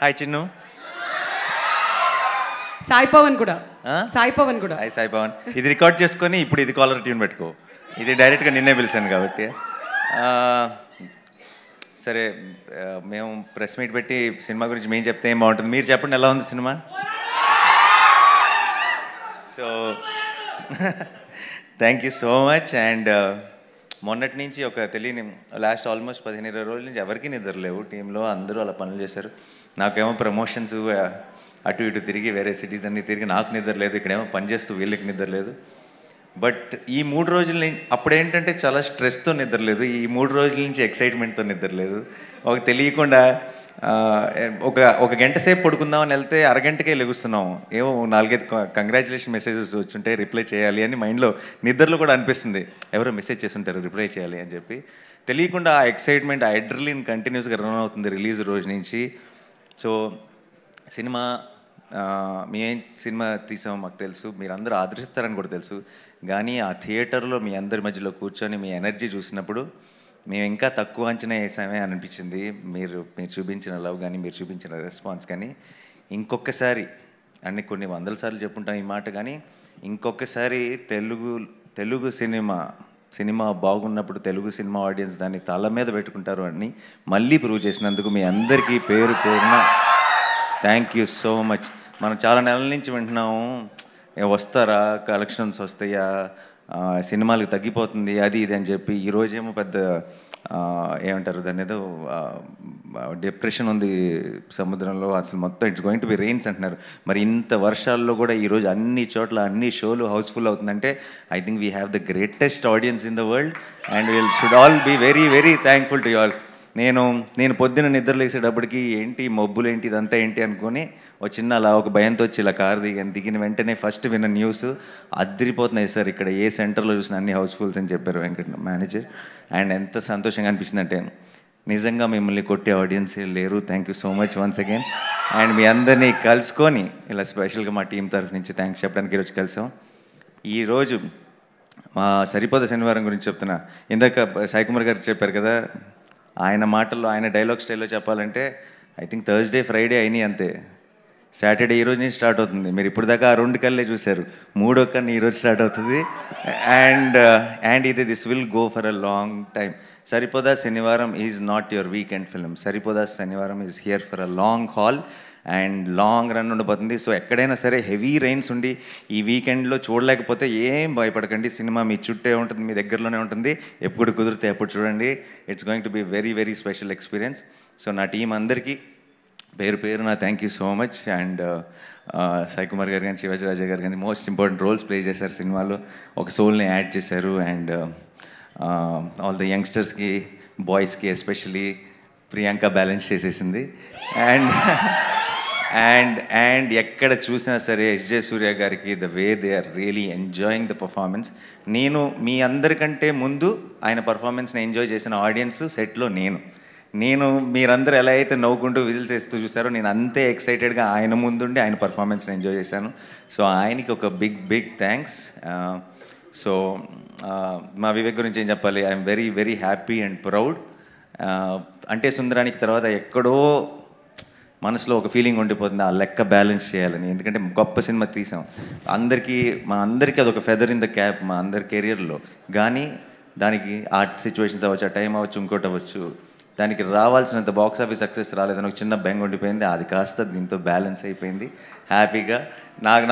Hi Chinnu. Sai Pawan కూడా. సాయి పవన్ కూడా. Hi Sai Pawan. ఇది రికార్డ్ చేసుకొని ఇప్పుడు ఇది కాలర్ ట్యూన్ పెట్టుకో. ఇది డైరెక్ట్గా నిన్నే పిలిచాను కాబట్టి. సరే, మేము ప్రెస్ మీట్ పెట్టి సినిమా గురించి మేము చెప్తే ఏం బాగుంటుంది. మీరు చెప్పండి, ఎలా ఉంది cinema? So thank you so much. And మొన్నటి నుంచి ఒక తెలియని లాస్ట్ ఆల్మోస్ట్ 15-20 రోజుల నుంచి ఎవరికి నిద్ర లేవు టీంలో. అందరూ అలా పనులు చేశారు. నాకేమో ప్రమోషన్స్ అటు ఇటు తిరిగి వేరే సిటీస్ అన్నీ తిరిగి నాకు నిద్ర లేదు. ఇక్కడేమో పనిచేస్తూ వీళ్ళకి నిద్ర లేదు. బట్ ఈ 3 రోజుల నుంచి అప్పుడేంటంటే చాలా స్ట్రెస్తో నిద్ర లేదు. ఈ 3 రోజుల నుంచి ఎక్సైట్మెంట్తో నిద్ర లేదు. ఒక తెలియకుండా ఒక గంట సేపు పడుకుందామని వెళ్తే అరగంటకే లెగుస్తున్నాం. ఏమో 4-5 కంగ్రాచులేషన్ మెసేజెస్ వచ్చుంటే రిప్లై చేయాలి అని మైండ్లో నిద్రలో కూడా అనిపిస్తుంది. ఎవరో మెసేజ్ చేస్తుంటారు రిప్లై చేయాలి అని చెప్పి. తెలియకుండా ఆ ఎక్సైట్మెంట్, ఆ అడ్రిలిన్ కంటిన్యూస్గా రన్ అవుతుంది రిలీజ్ రోజు నుంచి. సో సినిమా మేం సినిమా తీసామో మాకు తెలుసు, మీరు అందరూ ఆదరిస్తారని కూడా తెలుసు. కానీ ఆ థియేటర్లో మీ అందరి మధ్యలో కూర్చొని మీ ఎనర్జీ చూసినప్పుడు మేము ఇంకా తక్కువ అంచనా వేసామే అని అనిపించింది. మీరు చూపించిన లవ్ కానీ, మీరు చూపించిన రెస్పాన్స్ కానీ ఇంకొకసారి అన్ని కొన్ని 100 సార్లు చెప్పుంటాం ఈ మాట, కానీ ఇంకొకసారి తెలుగు సినిమా బాగున్నప్పుడు తెలుగు సినిమా ఆడియన్స్ దాన్ని తల మీద పెట్టుకుంటారు అని మళ్ళీ ప్రూవ్ చేసినందుకు మీ అందరికీ పేరు పేరున థ్యాంక్ యూ సో మచ్. మనం చాలా నెలల నుంచి వింటున్నాము, వస్తారా, కలెక్షన్స్ వస్తాయా, సినిమాలకు తగ్గిపోతుంది అది ఇది అని చెప్పి. ఈరోజేమో పెద్ద ఏమంటారు దాన్ని, ఏదో డిప్రెషన్ ఉంది సముద్రంలో, అసలు మొత్తం it's going to be rains అంటున్నారు. మరి ఇంత వర్షాల్లో కూడా ఈరోజు అన్ని చోట్ల అన్ని షోలు హౌస్ఫుల్ అవుతుందంటే I think we have the greatest audience in the world and we'll should all be very very thankful to you all. నేను పొద్దున్న నిద్రలేసేటప్పటికి ఏంటి మబ్బులు ఏంటి ఇదంతా ఏంటి అనుకొని అలా ఒక భయంతో వచ్చి ఇలా కారు దిగిన వెంటనే ఫస్ట్ విన్న న్యూస్ అదిరిపోతున్నాయి సార్, ఇక్కడ ఏ సెంటర్లో చూసిన అన్ని హౌస్ఫుల్స్ అని చెప్పారు వెంకట మేనేజర్. అండ్ ఎంత సంతోషంగా అనిపిస్తుందంటే నిజంగా మిమ్మల్ని కొట్టే ఆడియన్స్ లేరు. Thank you so much once again. And మీ అందరినీ కలుసుకొని ఇలా స్పెషల్గా మా టీం తరఫు నుంచి థ్యాంక్స్ చెప్పడానికి ఈరోజు కలిసాం. ఈరోజు మా సరిపోద శనివారం గురించి చెప్తున్నా. ఇందాక సాయి కుమార్ గారు చెప్పారు కదా, ఆయన మాటల్లో ఆయన డైలాగ్ స్టైల్లో చెప్పాలంటే ఐ థింక్ థర్స్డే ఫ్రైడే అయినాయి అంతే. సాటర్డే ఈరోజు నుంచి స్టార్ట్ అవుతుంది. మీరు ఇప్పుడు దాకా ఆ 2 కళ్ళే చూశారు, 3వ కన్ను ఈరోజు స్టార్ట్ అవుతుంది. And this will go for a long time. Saripodhaa Sanivaaram is not your weekend film. Saripodhaa Sanivaaram is here for a long haul and long run ఉండబోతుంది. సో ఎక్కడైనా సరే హెవీ రైన్స్ ఉండి ఈ వీకెండ్లో చూడలేకపోతే ఏం భయపడకండి, సినిమా మీ చుట్టే ఉంటుంది, మీ దగ్గరలోనే ఉంటుంది. ఎప్పుడు కుదిరితే ఎప్పుడు చూడండి. It's going to be very very special experience. So నా టీం అందరికీ పేరున thank you so much. And Sai Kumar గారు కానీ, శివాజీ రాజా గారు కానీ మోస్ట్ ఇంపార్టెంట్ రోల్స్ ప్లే చేశారు సినిమాలో, ఒక సోల్ని యాడ్ చేశారు. అండ్ ఆల్ ద యంగ్స్టర్స్కి, బాయ్స్కి ఎస్పెషలీ ప్రియాంక బ్యాలెన్స్ చేసేసింది. అండ్ ఎక్కడ చూసినా సరే ఎస్జే సూర్య గారికి the way they are really enjoying the performance. నేను మీ అందరికంటే ముందు ఆయన పర్ఫార్మెన్స్ని ఎంజాయ్ చేసిన ఆడియన్స్ సెట్లో నేను మీరందరూ ఎలా అయితే నవ్వుకుంటూ విజిల్స్ వేస్తూ చూసారో నేను అంతే ఎక్సైటెడ్గా ఆయన ముందుండి ఆయన పర్ఫార్మెన్స్ని ఎంజాయ్ చేశాను. సో ఆయనకి ఒక బిగ్ థ్యాంక్స్. సో మా వివేక్ గురించి ఏం చెప్పాలి, I'm very very happy and proud. అంటే సుందరానికి తర్వాత ఎక్కడో మనసులో ఒక ఫీలింగ్ ఉండిపోతుంది, ఆ లెక్క బ్యాలెన్స్ చేయాలని. ఎందుకంటే గొప్ప సినిమా తీసాం, మా అందరికీ అదొక ఫెదర్ ఇన్ ద క్యాప్ మా అందరి కెరియర్లో. కానీ దానికి ఆ సిచ్యువేషన్స్ అవ్వచ్చు, ఆ టైం అవ్వచ్చు, ఇంకోటి అవ్వచ్చు, దానికి రావాల్సినంత బాక్స్ ఆఫీస్ సక్సెస్ రాలేదని ఒక చిన్న బెంగ ఉండిపోయింది. అది కాస్త దీంతో బ్యాలెన్స్ అయిపోయింది హ్యాపీగా.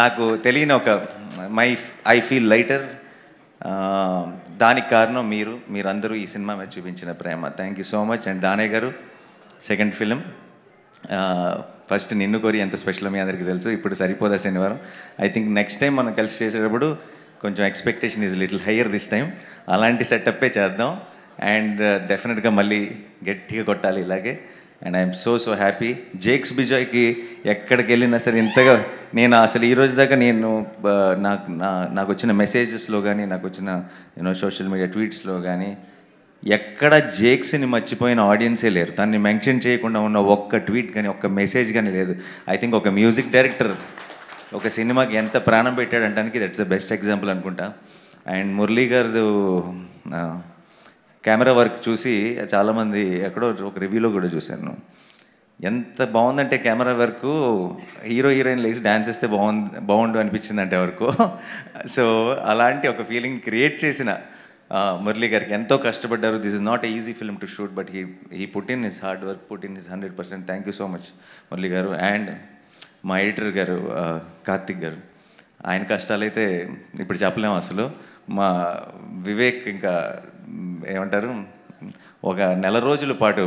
నాకు తెలియని ఒక ఐ ఫీల్ లైటర్. దానికి కారణం మీరందరూ ఈ సినిమా మీద చూపించిన ప్రేమ. Thank you so much. And Danayya గారు సెకండ్ ఫిలిం, ఫస్ట్ నిన్ను కోరి ఎంత స్పెషల్ మీ అందరికీ తెలుసు. ఇప్పుడు సరిపోదా శనివారం. ఐ థింక్ నెక్స్ట్ టైం మనం కలిసి చేసేటప్పుడు కొంచెం expectation is little higher this time. అలాంటి సెటప్పే చేద్దాం. అండ్ డెఫినెట్గా మళ్ళీ గట్టిగా కొట్టాలి ఇలాగే. And I'm so happy. Jakes బిజాయ్కి ఎక్కడికి వెళ్ళినా సరే ఇంతగా నేను అసలు ఈ రోజు దాకా నాకు వచ్చిన మెసేజెస్లో కానీ, నాకు వచ్చిన సోషల్ మీడియా ట్వీట్స్లో కానీ ఎక్కడ జేక్స్ని మర్చిపోయిన ఆడియన్సే లేరు. దాన్ని మెన్షన్ చేయకుండా ఉన్న ఒక్క ట్వీట్ కానీ, ఒక్క మెసేజ్ కానీ లేదు. ఐ థింక్ ఒక మ్యూజిక్ డైరెక్టర్ ఒక సినిమాకి ఎంత ప్రాణం పెట్టాడంటానికి దట్స్ ద బెస్ట్ ఎగ్జాంపుల్ అనుకుంటా. అండ్ మురళీ గారు కెమెరా వర్క్ చూసి చాలామంది ఎక్కడో ఒక రివ్యూలో కూడా చూశాను. ఎంత బాగుందంటే కెమెరా వర్క్, హీరో హీరోయిన్ లేచి డ్యాన్స్ చేస్తే బాగుండు అనిపించిందంటే వరకు. సో అలాంటి ఒక ఫీలింగ్ క్రియేట్ చేసిన మురళీ గారికి ఎంతో కష్టపడ్డారు. This is not a easy film to shoot, but he put in his hard work, put in his 100%. Thank you so much Murali గారు. అండ్ మా ఎడిటర్ గారు కార్తిక్ గారు, ఆయన కష్టాలైతే ఇప్పుడు చెప్పలేము అసలు. మా వివేక్ ఇంకా ఏమంటారు, ఒక నెల రోజుల పాటు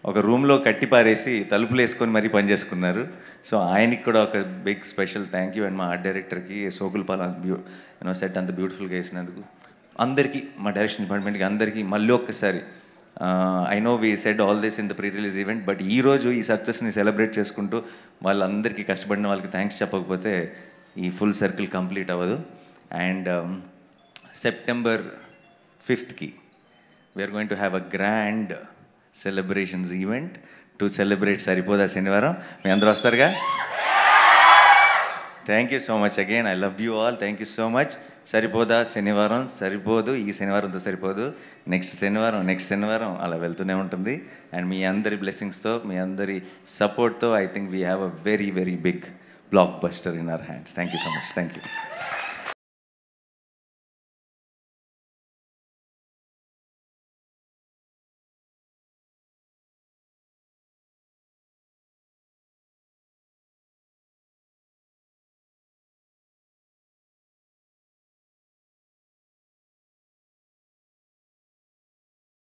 ఒక రూమ్లో కట్టి పారేసి తలుపులు వేసుకొని మరీ పనిచేసుకున్నారు. సో ఆయనకి కూడా ఒక big special thank you. And మా ఆర్ట్ డైరెక్టర్కి సోకుల్పాల్ సెట్ అంత బ్యూటిఫుల్గా వేసినందుకు అందరికీ, మా డైరెక్షన్ డిపార్ట్మెంట్కి అందరికీ మళ్ళీ ఒక్కసారి, I know we said all this in the pre release event, but ఈరోజు ఈ సక్సెస్ని సెలబ్రేట్ చేసుకుంటూ వాళ్ళందరికీ కష్టపడిన వాళ్ళకి థ్యాంక్స్ చెప్పకపోతే ఈ ఫుల్ సర్కిల్ కంప్లీట్ అవ్వదు. And September 5th we are going to have a grand celebrations event to celebrate Saripodhaa Sanivaaram. మీ అందరూ వస్తారుగా? Thank you so much again. I love you all. Thank you so much. Saripodhaa Sanivaaram సరిపోదు, ఈ శనివారంతో సరిపోదు, next శనివారం అలా వెళ్తూనే ఉంటుంది. అండ్ మీ అందరి బ్లెస్సింగ్స్తో, మీ అందరి సపోర్ట్తో I think we have a very very big blockbuster in our hands. Thank you so much. Thank you.